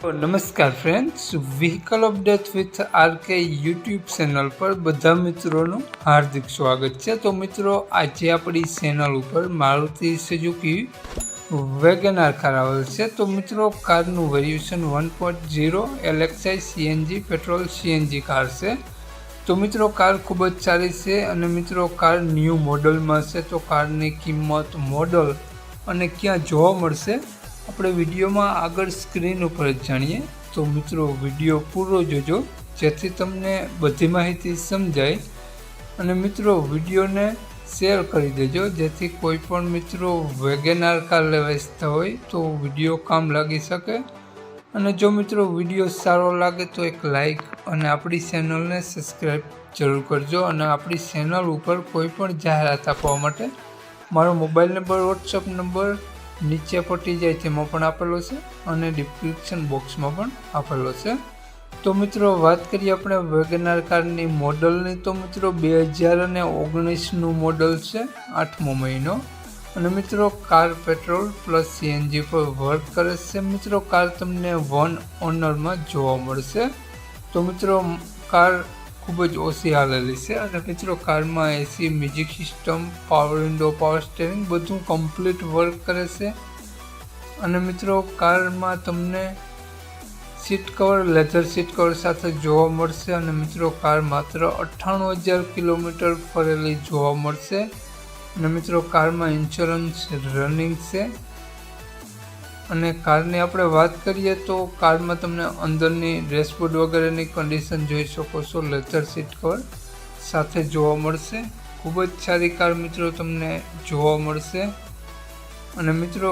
તો નમસ્કાર friends, vehicle update with RK YouTube channel પર બધા મિત્રોનું હાર્દિક સ્વાગત છે। તો મિત્રો, આજે આપણી ચેનલ ઉપર Maruti Suzuki vegan R car આવેલ છે। તો મિત્રો, કારનું variation 1.0 LXI CNG petrol CNG car છે। તો મિત્રો, કાર ખૂબ જ સારી છે અને મિત્રો, કાર ન્યૂ મોડલમાં છે। તો કારની કિંમત, મોડલ અને ક્યાં જોવા મળશે આપણે વિડીયોમાં આગળ સ્ક્રીન ઉપર જ જાણીએ। તો મિત્રો, વિડીયો પૂરો જોજો જેથી તમને બધી માહિતી સમજાય અને મિત્રો, વિડીયોને શેર કરી દેજો જેથી કોઈ પણ મિત્રો વેગન આર કાર લેવા ઈચ્છતા હોય તો વિડીયો કામ લાગી શકે। અને જો મિત્રો વિડીયો સારો લાગે તો એક લાઈક અને આપણી ચેનલને સબસ્ક્રાઈબ જરૂર કરજો। અને આપણી ચેનલ ઉપર કોઈ પણ જાહેરાત આપવા માટે મારો મોબાઈલ નંબર, વોટ્સઅપ નંબર નીચે પટી જાય તેમાં પણ આપેલો છે અને ડિસ્ક્રિપ્શન બોક્સમાં પણ આપેલો છે। તો મિત્રો, વાત કરીએ આપણે વેગન આર કારની મોડલની। તો મિત્રો, 2019નું મોડલ છે, 8મો મહિનો। અને મિત્રો, કાર પેટ્રોલ પ્લસ CNG પર વર્ક કરે છે। મિત્રો, કાર તમને વન ઓનરમાં જોવા મળશે। તો મિત્રો, કાર ખૂબ જ ઓછી હાલેલી છે અને મિત્રો, કારમાં AC, music system, power window, power steering બધું કમ્પ્લીટ વર્ક કરે છે। અને મિત્રો, કારમાં તમને seat cover, leather seat cover સાથે જોવા મળશે। અને મિત્રો, કાર માત્ર 98,000 કિલોમીટર ફરેલી જોવા મળશે। અને મિત્રો, કારમાં ઇન્સ્યોરન્સ રનિંગ છે। અને કારની આપણે વાત કરીએ તો કારમાં તમને અંદરની ડેશબોર્ડ વગેરેની કન્ડિશન જોઈ શકો છો, લેધર સીટ કવર સાથે જોવા મળશે। ખૂબ જ સારી કાર મિત્રો તમને જોવા મળશે। અને મિત્રો,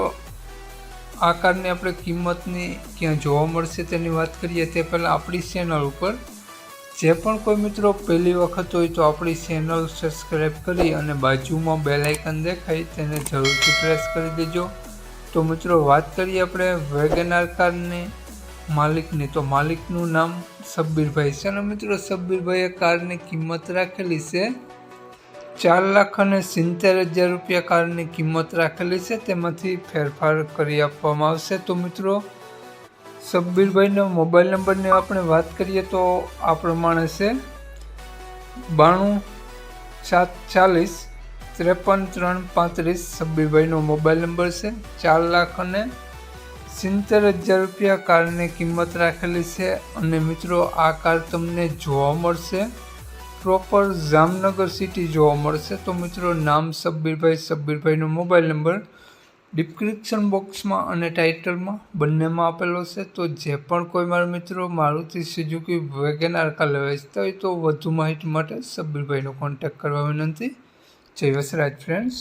આ કારની આપણે કિંમતની ક્યાં જોવા મળશે તેની વાત કરીએ તે પહેલાં આપણી ચેનલ ઉપર જે પણ કોઈ મિત્રો પહેલી વખત હોય તો આપણી ચેનલ સબસ્ક્રાઈબ કરી અને બાજુમાં બેલ આઇકન દેખાય તેને જરૂરથી પ્રેસ કરી દેજો। તો મિત્રો, વાત કરીએ આપણે વેગન આર કારની માલિકની। તો માલિકનું નામ શબ્બીરભાઈ છે અને મિત્રો, શબ્બીરભાઈએ કારની કિંમત રાખેલી છે 4,70,000 રૂપિયા કારની કિંમત રાખેલી છે। તેમાંથી ફેરફાર કરી આપવામાં આવશે। તો મિત્રો, શબ્બીરભાઈનો મોબાઈલ નંબરની આપણે વાત કરીએ તો આ પ્રમાણે છે 92 740 53 335। શબ્બીરભાઈનો મોબાઈલ નંબર છે। 4,70,000 રૂપિયા કારની કિંમત રાખેલી છે। અને મિત્રો, આ કાર તમને જોવા મળશે પ્રોપર જામનગર સિટી જોવા મળશે। તો મિત્રો, નામ શબ્બીરભાઈનો મોબાઈલ નંબર ડિસ્ક્રિપ્શન બોક્સમાં અને ટાઇટલમાં બંનેમાં આપેલો છે। તો જે પણ કોઈ મારા મિત્રો Maruti Suzuki vegan R car લેવા ઈચ્છતા હોય તો વધુ માહિતી માટે શબ્બીરભાઈનો કોન્ટેક્ટ કરવા વિનંતી। જય વસરાજ ફ્રેન્ડ્સ।